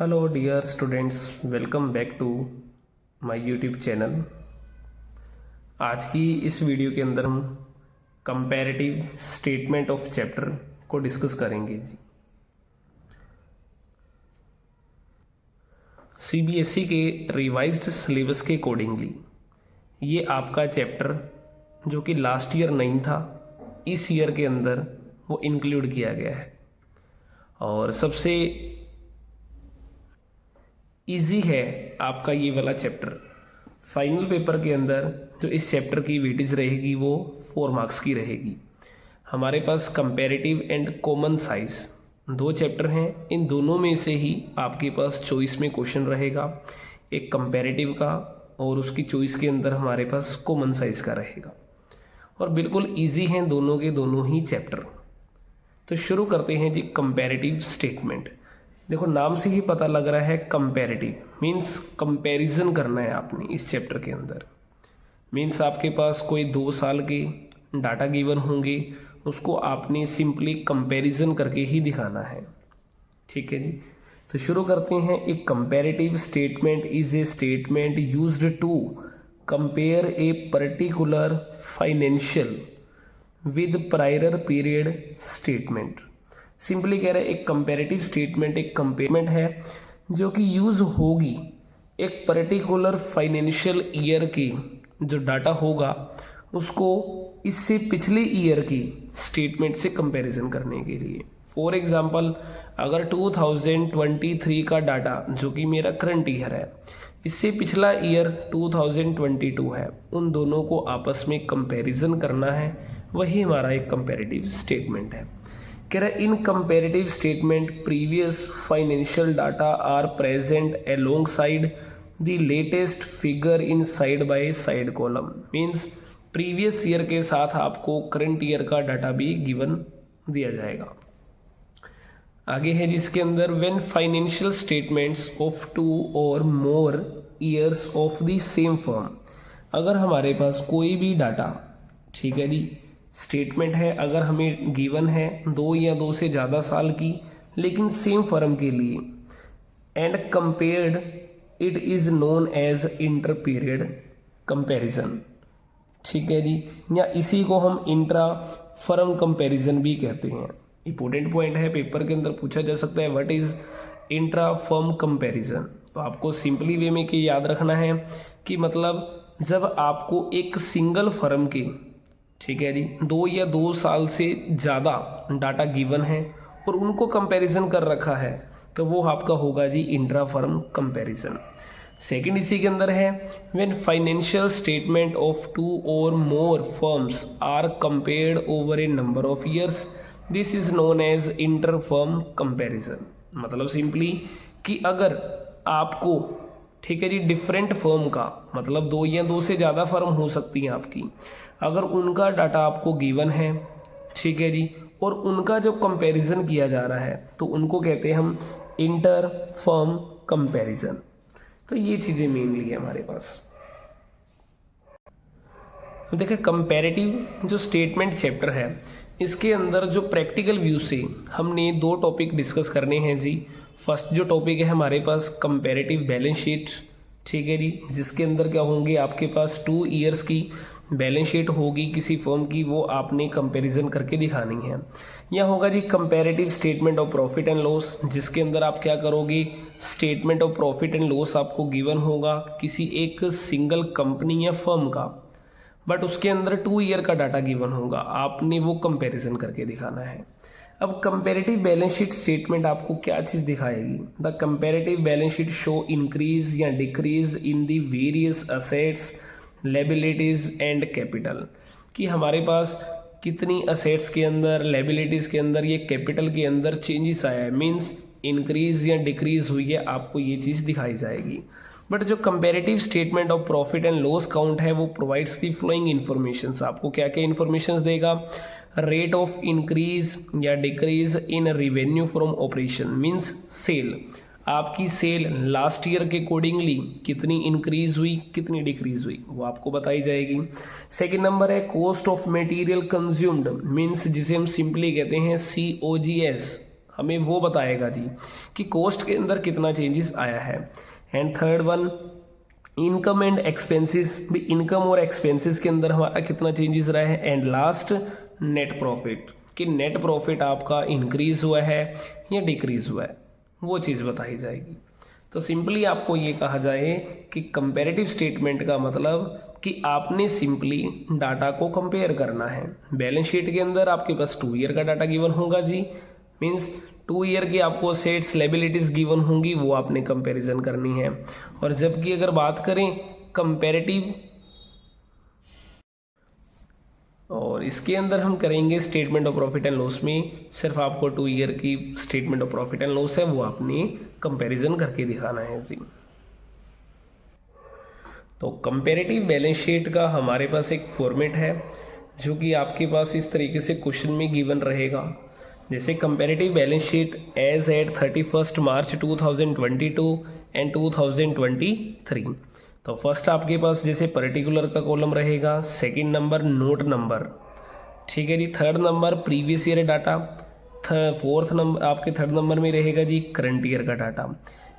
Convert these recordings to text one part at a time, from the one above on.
Hello dear students, welcome back to my YouTube channel. आज की इस वीडियो के अंदर हम कंपैरेटिव स्टेटमेंट ऑफ चैप्टर को डिस्कस करेंगे जी। सीबीएसई के रिवाइज्ड सिलेबस के अकॉर्डिंगली ये आपका चैप्टर जो कि लास्ट ईयर नहीं था, इस ईयर के अंदर वो इंक्लूड किया गया है और सबसे इजी है आपका ये वाला चैप्टर। फाइनल पेपर के अंदर जो इस चैप्टर की वेटेज रहेगी वो 4 मार्क्स की रहेगी। हमारे पास कंपैरेटिव एंड कॉमन साइज दो चैप्टर हैं, इन दोनों में से ही आपके पास चॉइस में क्वेश्चन रहेगा, एक कंपैरेटिव का और उसकी चॉइस के अंदर हमारे पास कॉमन साइज का रहेगा और बिल्कुल ईजी हैं दोनों के दोनों ही चैप्टर। तो शुरू करते हैं जी कंपैरेटिव स्टेटमेंट। देखो नाम से ही पता लग रहा है कंपैरेटिव मीन्स कंपैरिजन करना है आपने इस चैप्टर के अंदर। मीन्स आपके पास कोई 2 साल के डाटा गिवन होंगे, उसको आपने सिंपली कंपैरिजन करके ही दिखाना है। ठीक है जी, तो शुरू करते हैं। एक comparative statement is a statement used to compare a particular financial with prior period statement. Simply कह रहे हैं एक कंपैरेटिव स्टेटमेंट एक कंपेयरमेंट है जो कि यूज़ होगी एक पर्टिकुलर फाइनेंशियल ईयर की जो डाटा होगा उसको इससे पिछले ईयर की स्टेटमेंट से कंपैरिजन करने के लिए। फॉर एग्जांपल, अगर 2023 का डाटा जो कि मेरा करंट ईयर है, इससे पिछला ईयर 2022 है, उन दोनों को आपस में कंपैरिजन करना है, वही हमारा एक कंपैरेटिव स्टेटमेंट है। कह रहे in comparative statement previous financial data are present alongside the latest figure in side by side column. Means previous year के साथ आपको करंट ईयर का डाटा भी गिवन दिया जाएगा। आगे है जिसके अंदर व्हेन फाइनेंशियल स्टेटमेंट्स ऑफ 2 और more years of the same firm. अगर हमारे पास कोई भी डाटा, ठीक है जी, स्टेटमेंट है, अगर हमें गिवन है 2 या 2 से ज़्यादा साल की लेकिन सेम फर्म के लिए, and compared it is known as inter period comparison. ठीक है जी, या इसी को हम इंट्रा फर्म कंपैरिजन भी कहते हैं। इंपॉर्टेंट पॉइंट है, पेपर के अंदर पूछा जा सकता है what is intra firm comparison. तो आपको सिंपली वे में कि याद रखना है कि मतलब जब आपको एक सिंगल फर्म के, ठीक है जी, 2 या 2 साल से ज़्यादा डाटा गिवन है और उनको कंपैरिजन कर रखा है, तो वो आपका होगा जी इंट्रा फर्म कंपैरिजन। सेकंड इसी के अंदर है व्हेन फाइनेंशियल स्टेटमेंट ऑफ 2 और more firms are compared over a number of years, this is known as inter firm comparison. मतलब सिंपली कि अगर आपको, ठीक है जी, डिफरेंट फर्म का मतलब 2 या 2 से ज़्यादा फर्म हो सकती हैं आपकी, अगर उनका डाटा आपको गिवन है, ठीक है जी, और उनका जो कंपैरिजन किया जा रहा है तो उनको कहते हैं हम इंटर फर्म कंपैरिजन। तो ये चीज़ें मेनली है हमारे पास। देखिए कंपैरेटिव जो स्टेटमेंट चैप्टर है, इसके अंदर जो प्रैक्टिकल व्यू से हमने 2 टॉपिक डिस्कस करने हैं जी। फर्स्ट जो टॉपिक है हमारे पास कंपैरेटिव बैलेंस शीट, ठीक है जी, जिसके अंदर क्या होंगे आपके पास 2 ईयर्स की बैलेंस शीट होगी किसी फर्म की, वो आपने कंपैरिजन करके दिखानी है। यह होगा जी comparative statement of profit and loss, जिसके अंदर आप क्या करोगे, statement of profit and loss आपको गिवन होगा किसी एक सिंगल कंपनी या फर्म का, बट उसके अंदर 2 ईयर का डाटा गिवन होगा, आपने वो कंपैरिजन करके दिखाना है। अब कंपैरेटिव बैलेंस शीट स्टेटमेंट आपको क्या चीज़ दिखाएगी, the comparative balance sheet show increase या decrease in the various assets, liabilities and capital, कि हमारे पास कितनी असेट्स के अंदर, लायबिलिटीज़ के अंदर, ये कैपिटल के अंदर चेंजेस आया है, मींस इंक्रीज या डिक्रीज हुई है, आपको ये चीज़ दिखाई जाएगी। बट जो comparative statement of profit and loss count है वो प्रोवाइड्स दी फ्लोइंग इन्फॉर्मेशन। आपको क्या क्या इन्फॉर्मेशन देगा, रेट ऑफ इंक्रीज या decrease in revenue from operation, means sale, आपकी सेल लास्ट ईयर के अकॉर्डिंगली कितनी इंक्रीज हुई कितनी डिक्रीज हुई वो आपको बताई जाएगी। सेकंड नंबर है cost of material consumed, means जिसे हम सिंपली कहते हैं COGS, हमें वो बताएगा जी कि कॉस्ट के अंदर कितना चेंजेस आया है। And third one income and expenses, भी इनकम और एक्सपेंसेस के अंदर हमारा कितना चेंजेस रहा है। एंड लास्ट नेट प्रॉफिट, कि नेट प्रॉफिट आपका इंक्रीज हुआ है या डिक्रीज हुआ है, वो चीज़ बताई जाएगी। तो सिंपली आपको ये कहा जाए कि कंपैरेटिव स्टेटमेंट का मतलब कि आपने सिंपली डाटा को कंपेयर करना है। बैलेंस शीट के अंदर आपके पास 2 ईयर का डाटा गिवन होगा जी, मीन्स 2 ईयर की आपको सेट्स लायबिलिटीज गिवन होंगी, वो आपने कंपैरिजन करनी है। और जबकि अगर बात करें कंपैरेटिव, और इसके अंदर हम करेंगे statement of profit and loss में सिर्फ आपको 2 ईयर की statement of profit and loss है वो आपने कंपैरिजन करके दिखाना है जी। तो कंपैरेटिव बैलेंस शीट का हमारे पास एक फॉर्मेट है जो कि आपके पास इस तरीके से क्वेश्चन में गिवन रहेगा। जैसे comparative balance sheet as at 31 March 2022 and 2023। तो फर्स्ट आपके पास जैसे पर्टिकुलर का कॉलम रहेगा, सेकंड नंबर नोट नंबर, ठीक है जी, third number previous year data, fourth number आपके थर्ड नंबर में रहेगा जी करंट ईयर का डाटा,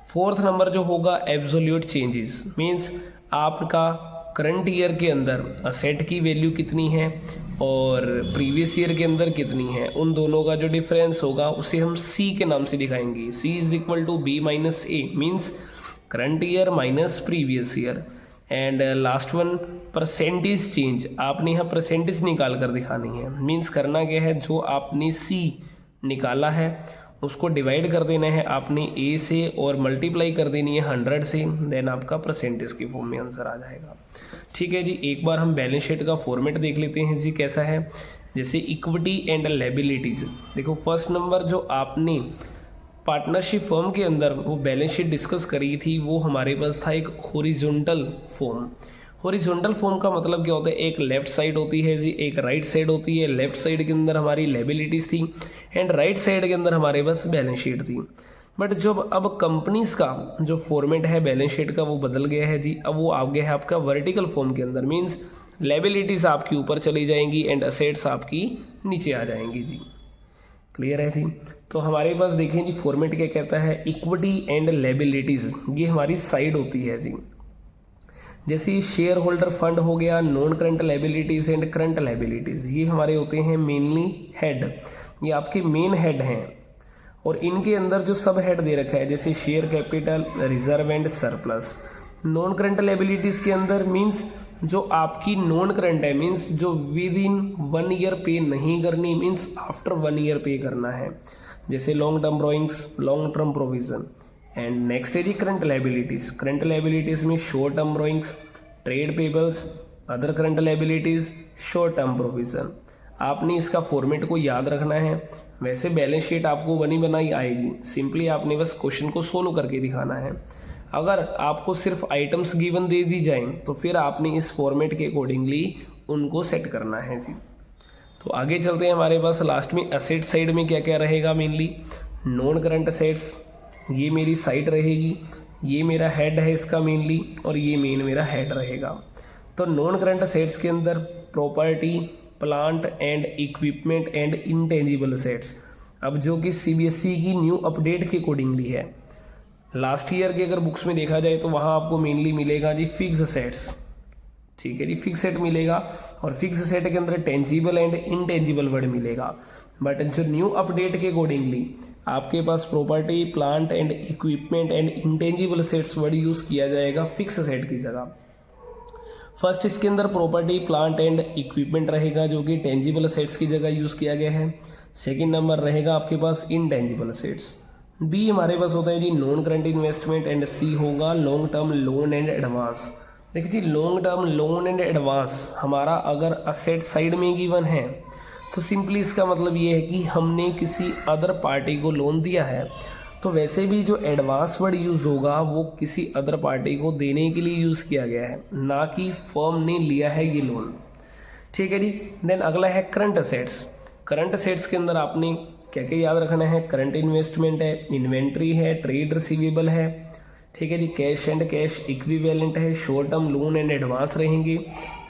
फोर्थ नंबर जो होगा एब्सोल्यूट चेंजेस, मीन्स आपका करंट ईयर के अंदर असेट की वैल्यू कितनी है और प्रीवियस ईयर के अंदर कितनी है, उन दोनों का जो डिफरेंस होगा उसे हम सी के नाम से दिखाएंगे। C is equal to B minus A, means current year minus previous year. And last one percentage change, आपने यहाँ परसेंटेज निकाल कर दिखानी है। मीन्स करना क्या है, जो आपने सी निकाला है उसको डिवाइड कर देना है आपने ए से और मल्टीप्लाई कर देनी है 100 से, देन आपका परसेंटेज के फॉर्म में आंसर आ जाएगा। ठीक है जी, एक बार हम बैलेंस शीट का फॉर्मेट देख लेते हैं जी कैसा है। जैसे इक्विटी एंड लायबिलिटीज, देखो फर्स्ट नंबर जो आपने पार्टनरशिप फर्म के अंदर वो बैलेंस शीट डिस्कस करी थी वो हमारे पास था एक हॉरिजॉन्टल फॉर्म। हॉरिजॉन्टल फॉर्म का मतलब क्या होता है, एक लेफ्ट साइड होती है जी, एक राइट साइड होती है। लेफ्ट साइड के अंदर हमारी लायबिलिटीज़ थी एंड राइट साइड के अंदर हमारे पास बैलेंस शीट थी। बट जो अब कंपनीज का जो फॉर्मेट है बैलेंस शीट का वो बदल गया है जी, अब वो आ गया है आपका वर्टिकल फॉर्म के अंदर। मीन्स लायबिलिटीज़ आपकी ऊपर चली जाएंगी एंड असेट्स आपकी नीचे आ जाएंगी जी। क्लियर है जी। तो हमारे पास देखें जी फॉर्मेट क्या कहता है, इक्विटी एंड लायबिलिटीज़ ये हमारी साइड होती है जी। जैसे शेयर होल्डर फंड हो गया, non current liabilities and current liabilities, ये हमारे होते हैं मेनली हेड, ये आपके मेन हेड हैं। और इनके अंदर जो सब हेड दे रखा है जैसे share capital, reserve and surplus. Non current liabilities के अंदर मीन्स जो आपकी नॉन करंट है, मीन्स जो विद इन 1 ईयर पे नहीं करनी, मीन्स आफ्टर 1 ईयर पे करना है, जैसे long term borrowings, long term provision. And next है जी करंट लायबिलिटीज़। करंट लायबिलिटीज़ में short term borrowings, trade payables, other current liabilities, short term provision. आपने इसका फॉर्मेट को याद रखना है। वैसे बैलेंस शीट आपको बनी बनाई आएगी, सिंपली आपने बस क्वेश्चन को सोल्व करके दिखाना है। अगर आपको सिर्फ आइटम्स गिवन दे दी जाएं तो फिर आपने इस फॉर्मेट के अकॉर्डिंगली उनको सेट करना है जी। तो आगे चलते हैं, हमारे पास लास्ट में असेट साइड में क्या क्या रहेगा, मेनली नॉन करंट असेट्स, ये मेरी साइड रहेगी, ये मेरा हेड है इसका मेनली, और ये मेन मेरा हेड रहेगा। तो नॉन करंट असेट्स के अंदर property, plant and equipment and intangible assets, अब जो कि सीबीएसई की न्यू अपडेट के अकॉर्डिंगली है। लास्ट ईयर के अगर बुक्स में देखा जाए तो वहाँ आपको मेनली मिलेगा जी फिक्स असेट्स, ठीक है जी, फिक्स सेट मिलेगा। और फिक्स सेट के अंदर टेंजिबल एंड इनटेंजिबल वर्ड मिलेगा। बट जो न्यू अपडेट के अकॉर्डिंगली आपके पास property, plant and equipment and intangible assets word use किया जाएगा फिक्स असेट की जगह। फर्स्ट इसके अंदर प्रॉपर्टी, प्लांट एंड इक्विपमेंट रहेगा जो कि टेंजिबल असेट्स की जगह यूज़ किया गया है। सेकेंड नंबर रहेगा आपके पास इनटेंजिबल असेट्स। बी हमारे पास होता है जी non current investment and C होगा long term loan and advance. देखिए जी long term loan and advance हमारा अगर असेट साइड में गिवन है तो सिंपली इसका मतलब ये है कि हमने किसी अदर पार्टी को लोन दिया है। तो वैसे भी जो एडवांस वर्ड यूज़ होगा वो किसी अदर पार्टी को देने के लिए यूज़ किया गया है, ना कि फर्म ने लिया है ये लोन। ठीक है जी। देन अगला है करंट असेट्स। करंट असेट्स के अंदर आपने क्या क्या याद रखना है, करंट इन्वेस्टमेंट है, इन्वेंट्री है, ट्रेड रिसीवेबल है, ठीक है जी, कैश एंड कैश इक्विवेलेंट है, short term loan and advance रहेंगे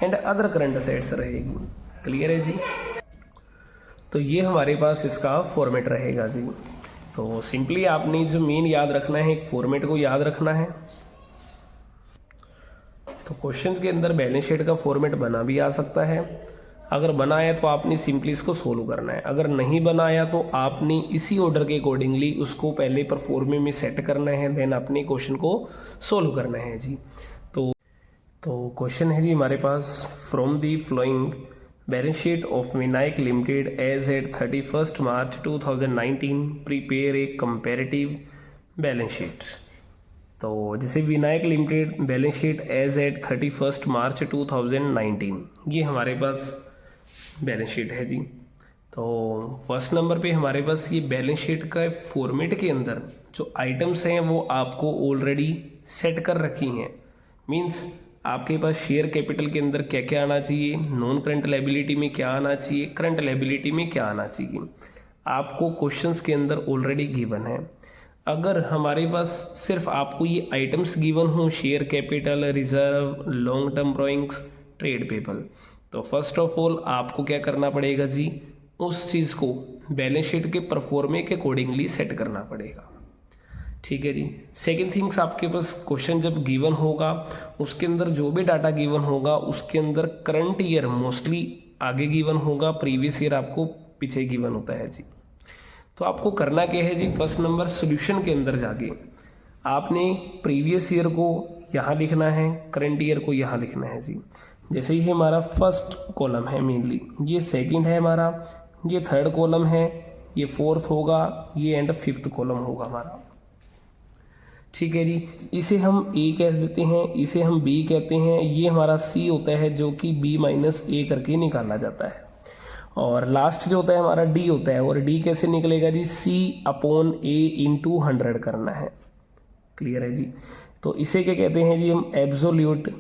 एंड अदर करंट असेट्स रहेगी। क्लियर है जी। तो ये हमारे पास इसका फॉर्मेट रहेगा जी। तो सिंपली आपने जो मेन याद रखना है, एक फॉर्मेट को याद रखना है। तो क्वेश्चन के अंदर बैलेंस शीट का फॉर्मेट बना भी आ सकता है। अगर बनाया तो आपने सिंपली इसको सोल्व करना है, अगर नहीं बनाया तो आपने इसी ऑर्डर के अकॉर्डिंगली उसको पहले परफॉर्मे में सेट करना है, देन अपने क्वेश्चन को सोल्व करना है जी। तो क्वेश्चन है जी हमारे पास, from the following balance sheet of Vinayak limited as at 31 March 2019 prepare a comparative balance sheet. तो जैसे Vinayak limited balance sheet as at 31 March 2019, ये हमारे पास बैलेंस शीट है जी। तो फर्स्ट नंबर पे हमारे पास ये बैलेंस शीट का फॉर्मेट के अंदर जो आइटम्स हैं वो आपको ऑलरेडी सेट कर रखी हैं। मींस आपके पास शेयर कैपिटल के अंदर क्या क्या आना चाहिए, नॉन करंट लायबिलिटी में क्या आना चाहिए, करंट लायबिलिटी में क्या आना चाहिए, आपको क्वेश्चंस के अंदर ऑलरेडी गिवन है। अगर हमारे पास सिर्फ आपको ये आइटम्स गिवन हो, share capital, reserve, long term borrowings, trade payable, तो फर्स्ट ऑफ ऑल आपको क्या करना पड़ेगा जी, उस चीज़ को बैलेंस शीट के परफॉर्मे के अकॉर्डिंगली सेट करना पड़ेगा। ठीक है जी। सेकेंड थिंग्स, आपके पास क्वेश्चन जब गिवन होगा उसके अंदर जो भी डाटा गिवन होगा उसके अंदर करंट ईयर मोस्टली आगे गिवन होगा, प्रीवियस ईयर आपको पीछे गिवन होता है जी। तो आपको करना क्या है जी, फर्स्ट नंबर सोल्यूशन के अंदर जाके आपने प्रीवियस ईयर को यहाँ लिखना है, करंट ईयर को यहाँ लिखना है जी। जैसे ये हमारा फर्स्ट कॉलम है मेनली, ये सेकंड है हमारा, ये थर्ड कॉलम है, ये फोर्थ होगा, ये एंड फिफ्थ कॉलम होगा हमारा। ठीक है जी। इसे हम ए कह देते हैं, इसे हम बी कहते हैं, ये हमारा सी होता है जो कि बी माइनस ए करके निकाला जाता है, और लास्ट जो होता है हमारा डी होता है। और डी कैसे निकलेगा जी, सी अपॉन ए इंटू 100 करना है। क्लियर है जी। तो इसे क्या कहते हैं जी, हम एब्सोल्यूट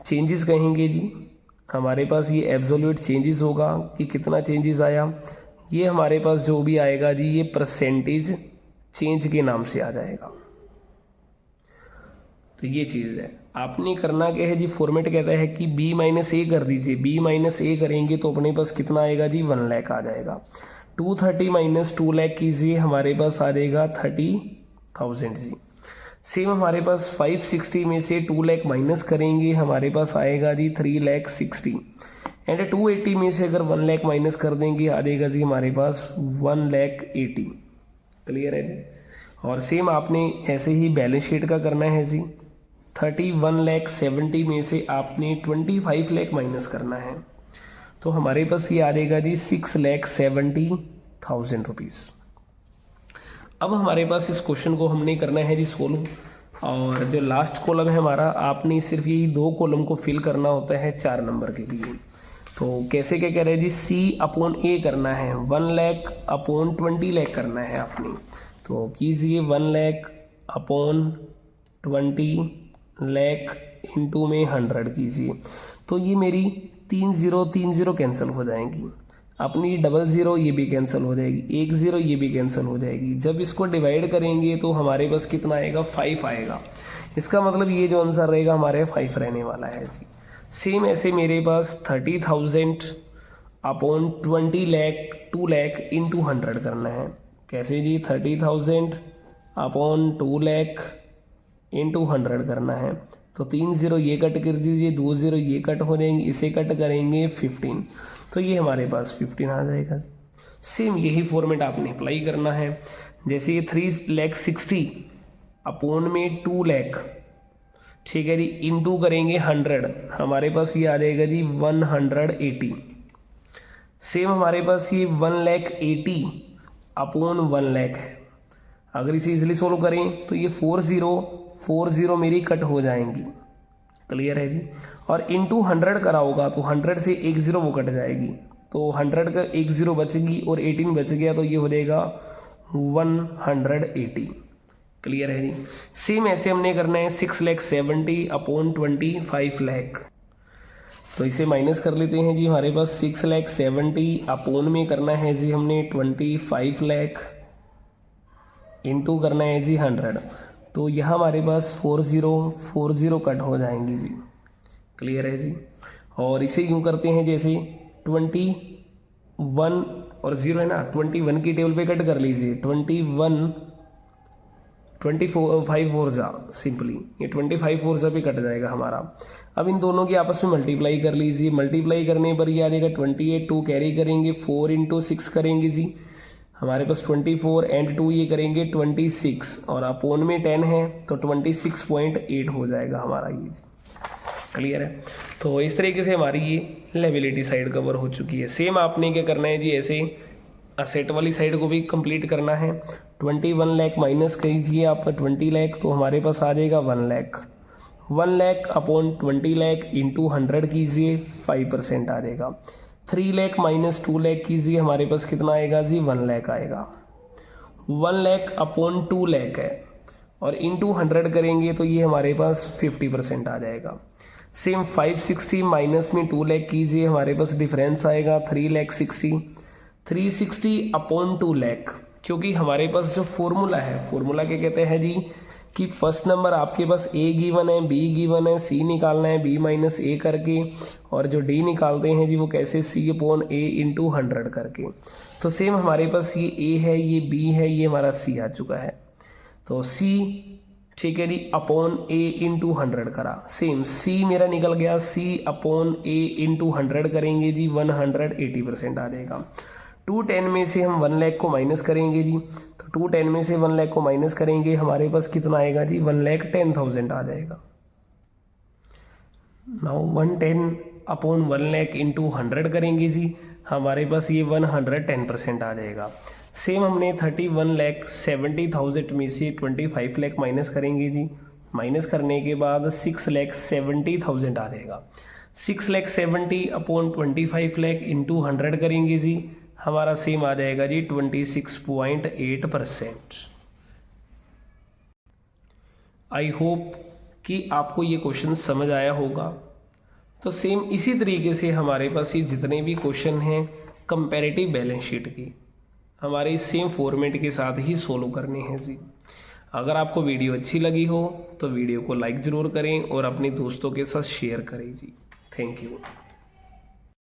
चेंजेस कहेंगे जी। हमारे पास ये एब्सोल्यूट चेंजेस होगा कि कितना चेंजेस आया, ये हमारे पास जो भी आएगा जी ये परसेंटेज चेंज के नाम से आ जाएगा। तो ये चीज़ है, आपने करना क्या है जी, फॉर्मेट कहता है कि b माइनस ए कर दीजिए। b माइनस ए करेंगे तो अपने पास कितना आएगा जी, 1 लाख आ जाएगा। 230 माइनस 2 लाख कीजिए, हमारे पास आ जाएगा 30,000 जी। सेम हमारे पास 560 में से 2 लाख माइनस करेंगे, हमारे पास आएगा जी 3,60,000। एंड 280 में से अगर 1 लाख माइनस कर देंगे आ जाएगा जी हमारे पास 1,80,000। क्लियर है जी। और सेम आपने ऐसे ही बैलेंस शीट का करना है जी। 31,70,000 में से आपने 25 लाख माइनस करना है, तो हमारे पास ये आ जाएगा जी 6,70,000 रुपीज़। अब हमारे पास इस क्वेश्चन को हमने करना है जी सोल्व, और जो लास्ट कॉलम है हमारा, आपने सिर्फ यही 2 कॉलम को फिल करना होता है 4 नंबर के लिए। तो कैसे क्या कह रहे हैं जी, सी अपॉन ए करना है, 1 लाख अपॉन 20 लाख करना है आपने। तो कीजिए 1 लाख अपॉन 20 लाख इंटू में 100 कीजिए, तो ये मेरी 3 0 कैंसिल हो जाएंगी। अपनी 00 ये भी कैंसिल हो जाएगी, 10 ये भी कैंसिल हो जाएगी। जब इसको डिवाइड करेंगे तो हमारे पास कितना आएगा, 5 आएगा। इसका मतलब ये जो आंसर रहेगा हमारे 5 रहने वाला है जी। सेम ऐसे मेरे पास 30,000 अपॉन 20 लाख 2 लाख इंटू 100 करना है। कैसे जी, 30,000 अपॉन 2 लाख इंटू 100 करना है। तो 3 0 ये कट कर दीजिए, 2 0 ये कट हो जाएंगे, इसे कट करेंगे 15, तो ये हमारे पास 15 आ जाएगा। सेम यही फॉर्मेट आपने अप्लाई करना है। जैसे ये 3,60,000 अपॉन में 2 लाख, ठीक है जी, इंटू करेंगे 100, हमारे पास ये आ जाएगा जी 180। सेम हमारे पास ये 1,80,000 अपॉन 1 लाख है। अगर इसे इजिली सोल्व करें तो ये 4 मेरी कट हो जाएंगी। क्लियर है जी। और इंटू 100 करा होगा तो 100 से 1 0 वो कट जाएगी, तो 100 का 1 0 बचेगी और 18 बच गया, तो ये हो जाएगा 180। क्लियर है जी। सेम ऐसे हमने करना है 6,70,000 अपॉन 25 लाख। तो इसे माइनस कर लेते हैं जी। हमारे पास 6,70,000 अपॉन में करना है जी हमने 25 लाख, इंटू करना है जी 100, तो यहाँ हमारे पास 4 0 कट हो जाएंगी जी। क्लियर है जी। और इसे यूँ करते हैं जैसे 21 और 0 है ना, 21 की टेबल पे कट कर लीजिए, 25 4 जा सिंपली, ये 25 4 जा भी कट जाएगा हमारा। अब इन दोनों की आपस में मल्टीप्लाई कर लीजिए, मल्टीप्लाई करने पर ये आ जाएगा 28, 2 कैरी करेंगे, 4 × 6 करेंगे जी, हमारे पास 24 एंड 2 ये करेंगे 26 और अपोन में 10 है तो 26.8 हो जाएगा हमारा ये जी। क्लियर है। तो इस तरीके से हमारी ये लायबिलिटी साइड कवर हो चुकी है। सेम आपने क्या करना है जी, ऐसे असेट वाली साइड को भी कंप्लीट करना है। 21 लाख माइनस कीजिए आप 20 लाख, तो हमारे पास आ जाएगा 1 लाख। 1 लाख अपॉन 20 लाख इंटू 100 कीजिए, 5% आ जाएगा। 3 लाख माइनस 2 लाख कीजिए, हमारे पास कितना आएगा जी, 1 लाख आएगा। 1 लाख अपॉन 2 लाख है और इंटू 100 करेंगे तो ये हमारे पास 50% आ जाएगा। सेम 560 माइनस में 2 लाख कीजिए, हमारे पास डिफरेंस आएगा 360। 360 अपॉन 2 लाख, क्योंकि हमारे पास जो फॉर्मूला है, फॉर्मूला क्या कहते हैं जी, कि फर्स्ट नंबर आपके पास ए गिवन है, बी गिवन है, सी निकालना है बी माइनस ए करके, और जो डी निकालते हैं जी वो कैसे, सी अपॉन ए इंटू 100 करके। तो सेम हमारे पास ये ए है, ये बी है, ये हमारा सी आ चुका है, तो सी ठीक है जी अपॉन ए इंटू 100 करा, सेम सी मेरा निकल गया, सी अपॉन ए इंटू 100 करेंगे जी, 180% आ जाएगा। 210 में से हम 1 लाख को माइनस करेंगे जी, तो 210 में से 1 लाख को माइनस करेंगे, हमारे पास कितना आएगा जी, 1,10,000 आ जाएगा। नाउ 110 अपॉन 1 लाख इंटू 100 करेंगे जी, हमारे पास ये 110% आ जाएगा। सेम हमने 31,70,000 में से 25 लाख माइनस करेंगे जी, माइनस करने के बाद 6,70,000 आ जाएगा। 6,70,000 अपॉन 25 लाख इंटू 100 करेंगे जी, हमारा सेम आ जाएगा जी 26.8%। आई होप कि आपको ये क्वेश्चन समझ आया होगा। तो सेम इसी तरीके से हमारे पास ये जितने भी क्वेश्चन हैं कंपैरेटिव बैलेंस शीट की, हमारे इस सेम फॉर्मेट के साथ ही सोल्व करने हैं जी। अगर आपको वीडियो अच्छी लगी हो तो वीडियो को लाइक ज़रूर करें और अपने दोस्तों के साथ शेयर करें जी। Thank you.